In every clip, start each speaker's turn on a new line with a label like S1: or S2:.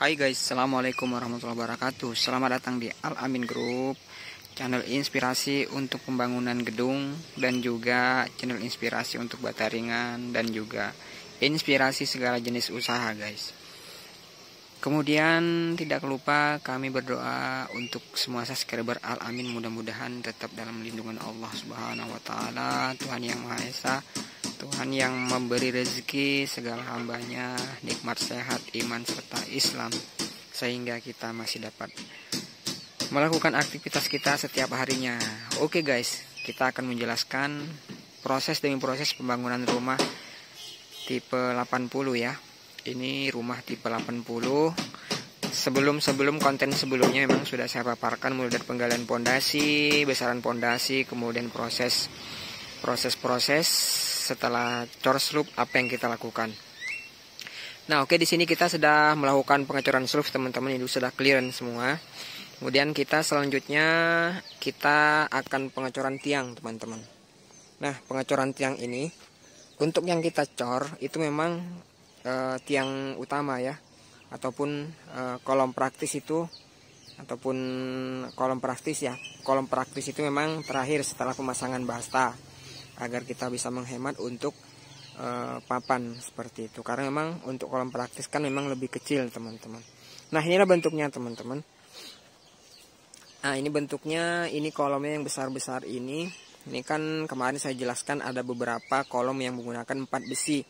S1: Hai guys, assalamualaikum warahmatullahi wabarakatuh. Selamat datang di Al Amin Group, channel inspirasi untuk pembangunan gedung dan juga channel inspirasi untuk bata ringan dan juga inspirasi segala jenis usaha guys. Kemudian tidak lupa kami berdoa untuk semua subscriber Al Amin, mudah-mudahan tetap dalam lindungan Allah Subhanahu wa taala, Tuhan yang Maha Esa, Tuhan yang memberi rezeki segala hambanya, nikmat sehat, iman serta Islam, sehingga kita masih dapat melakukan aktivitas kita setiap harinya. Oke guys, kita akan menjelaskan proses demi proses pembangunan rumah tipe 80 ya. Ini rumah tipe 80. Sebelum konten sebelumnya memang sudah saya paparkan, mulai dari penggalian pondasi, besaran pondasi, kemudian proses setelah cor sloop apa yang kita lakukan. Nah, oke, di sini kita sudah melakukan pengecoran sloop teman-teman, itu sudah clearance semua. Kemudian kita selanjutnya kita akan pengecoran tiang teman-teman. Nah, pengecoran tiang ini untuk yang kita cor itu memang tiang utama ya, ataupun kolom praktis itu, ataupun kolom praktis ya. Kolom praktis itu memang terakhir setelah pemasangan basta, agar kita bisa menghemat untuk papan seperti itu. Karena memang untuk kolom praktis kan memang lebih kecil teman-teman. Nah, inilah bentuknya teman-teman. Nah, ini bentuknya, ini kolomnya yang besar-besar ini. Ini kan kemarin saya jelaskan ada beberapa kolom yang menggunakan 4 besi.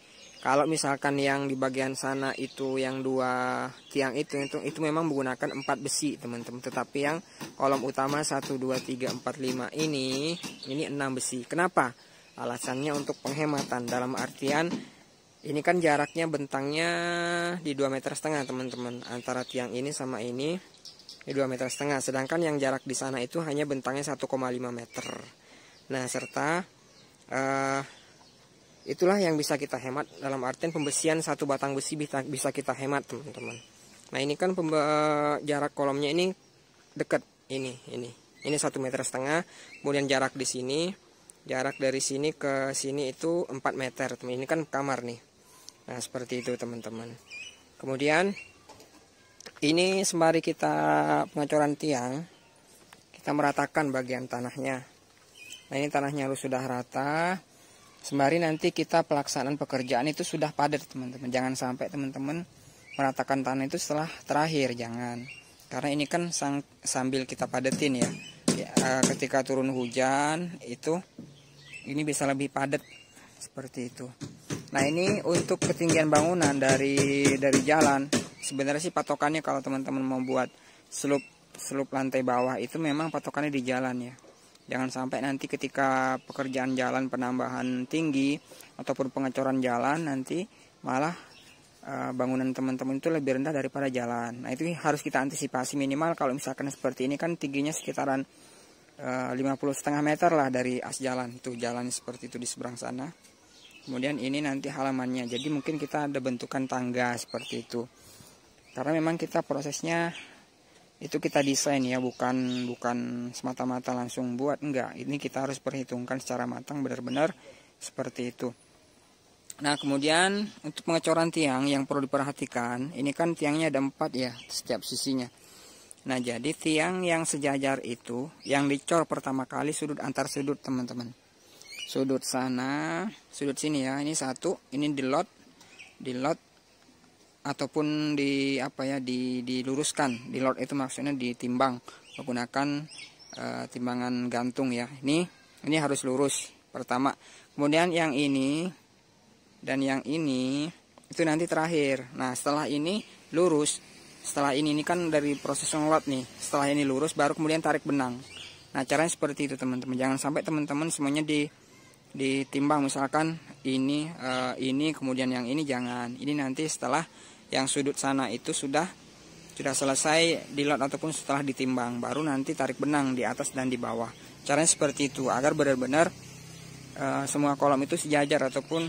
S1: Kalau misalkan yang di bagian sana itu yang 2 tiang itu memang menggunakan 4 besi teman-teman. Tetapi yang kolom utama 1, 2, 3, 4, 5 ini 6 besi. Kenapa? Alasannya untuk penghematan, dalam artian ini kan jaraknya bentangnya di 2,5 meter teman-teman. Antara tiang ini sama ini 2,5 meter. Sedangkan yang jarak di sana itu hanya bentangnya 1,5 meter. Nah, serta itulah yang bisa kita hemat, dalam artian pembesian 1 batang besi bisa kita hemat teman-teman. Nah, ini kan jarak kolomnya ini dekat, ini 1,5 meter. Kemudian jarak di sini, jarak dari sini ke sini itu 4 meter teman. Ini kan kamar nih. Nah, seperti itu teman-teman. Kemudian ini sembari kita pengecoran tiang, kita meratakan bagian tanahnya. Nah, ini tanahnya harus sudah rata. Sembari nanti kita pelaksanaan pekerjaan itu sudah padat teman-teman. Jangan sampai teman-teman meratakan tanah itu setelah terakhir, jangan. Karena ini kan sambil kita padatin ya. Ketika turun hujan itu ini bisa lebih padat seperti itu. Nah, ini untuk ketinggian bangunan dari jalan. Sebenarnya sih patokannya kalau teman-teman mau buat sloop lantai bawah itu memang patokannya di jalan ya. Jangan sampai nanti ketika pekerjaan jalan penambahan tinggi ataupun pengecoran jalan nanti malah bangunan teman-teman itu lebih rendah daripada jalan. Nah, itu harus kita antisipasi. Minimal kalau misalkan seperti ini kan tingginya sekitaran 50,5 meter lah dari as jalan. Itu jalan seperti itu di seberang sana. Kemudian ini nanti halamannya. Jadi mungkin kita ada bentukan tangga seperti itu. Karena memang kita prosesnya itu kita desain ya, bukan semata-mata langsung buat, enggak. Ini kita harus perhitungkan secara matang benar-benar seperti itu. Nah, kemudian untuk pengecoran tiang yang perlu diperhatikan, ini kan tiangnya ada 4 ya setiap sisinya. Nah, jadi tiang yang sejajar itu yang dicor pertama kali sudut antar sudut teman-teman. Sudut sana, sudut sini ya. Ini 1, ini di lot ataupun diluruskan. Di lot itu maksudnya ditimbang menggunakan timbangan gantung ya. Ini harus lurus pertama. Kemudian yang ini dan yang ini itu nanti terakhir. Nah, setelah ini lurus. Setelah ini kan dari proses ngelot nih. Setelah ini lurus baru kemudian tarik benang. Nah, caranya seperti itu teman-teman. Jangan sampai teman-teman semuanya ditimbang, misalkan ini kemudian yang ini jangan. Ini nanti setelah yang sudut sana itu sudah selesai di lot ataupun setelah ditimbang, baru nanti tarik benang di atas dan di bawah. Caranya seperti itu agar benar-benar semua kolom itu sejajar ataupun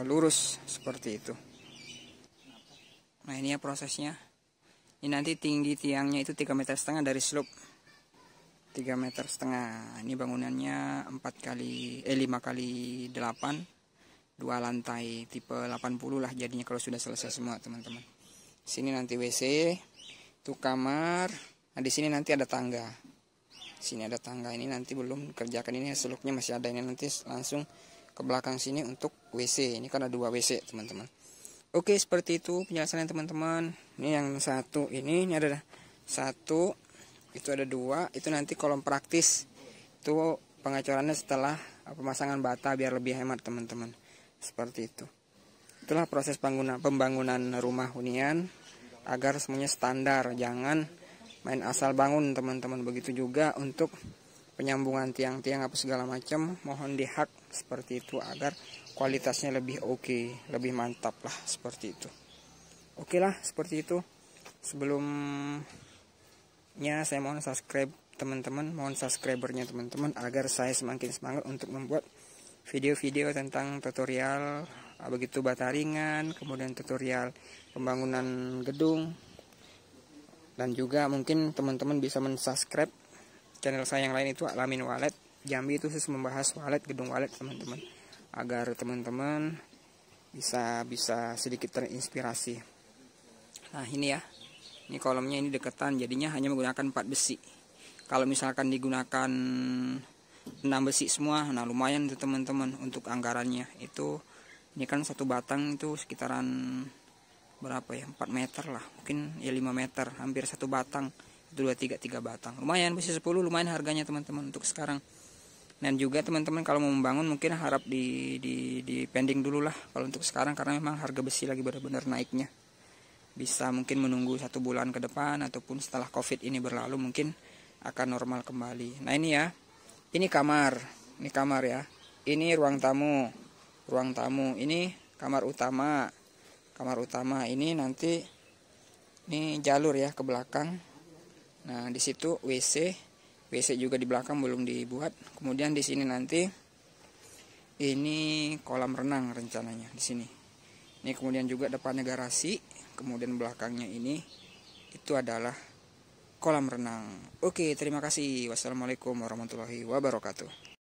S1: lurus seperti itu. Nah, ini ya prosesnya. Ini nanti tinggi tiangnya itu 3,5 meter dari slope. 3,5 meter. Ini bangunannya 5 kali 8.
S2: 2 lantai tipe 80 lah jadinya kalau sudah selesai semua teman-teman. Sini nanti WC, itu kamar. Nah di sini nanti ada tangga. Sini ada tangga, ini nanti belum dikerjakan, ini suluknya masih ada, ini nanti langsung ke belakang sini untuk WC. Ini kan ada 2 WC teman-teman. Oke, seperti itu penjelasannya teman-teman. Ini yang satu, ini ada 1, itu ada 2, itu nanti kolom praktis. Itu pengecorannya setelah pemasangan bata biar lebih hemat teman-teman. Seperti itu. Itulah proses pembangunan rumah hunian agar semuanya standar, jangan main asal bangun teman-teman. Begitu juga untuk penyambungan tiang-tiang apa segala macam, mohon dihak seperti itu agar kualitasnya lebih oke, lebih mantap lah seperti itu. Oke lah seperti itu. Sebelumnya saya mohon subscribe teman-teman, mohon subscribernya teman-teman agar saya semakin semangat untuk membuat video-video tentang tutorial begitu bata ringan, kemudian tutorial pembangunan gedung, dan juga mungkin teman-teman bisa mensubscribe channel saya yang lain itu Alamin Walet Jambi, itu khusus membahas walet, gedung walet teman-teman, agar teman-teman bisa sedikit terinspirasi. Nah ini ya, ini kolomnya ini deketan, jadinya hanya menggunakan 4 besi. Kalau misalkan digunakan 6 besi semua, nah lumayan tuh teman-teman untuk anggarannya. Itu ini kan satu batang itu sekitaran berapa ya, 4 meter lah, mungkin ya 5 meter, hampir satu batang itu 3 batang. Lumayan, besi 10 lumayan harganya teman-teman untuk sekarang. Dan juga teman-teman kalau mau membangun mungkin harap di pending dulu lah kalau untuk sekarang, karena memang harga besi lagi benar-benar naiknya. Bisa mungkin menunggu 1 bulan ke depan ataupun setelah COVID ini berlalu mungkin akan normal kembali. Nah ini ya, ini kamar ya, ini ruang tamu, ini kamar utama, ini nanti ini jalur ya ke belakang. Nah di situ WC juga di belakang belum dibuat. Kemudian di sini nanti ini kolam renang rencananya di sini. Ini kemudian juga depannya garasi, kemudian belakangnya ini itu adalah kolam renang. Oke, terima kasih. Wassalamualaikum warahmatullahi wabarakatuh.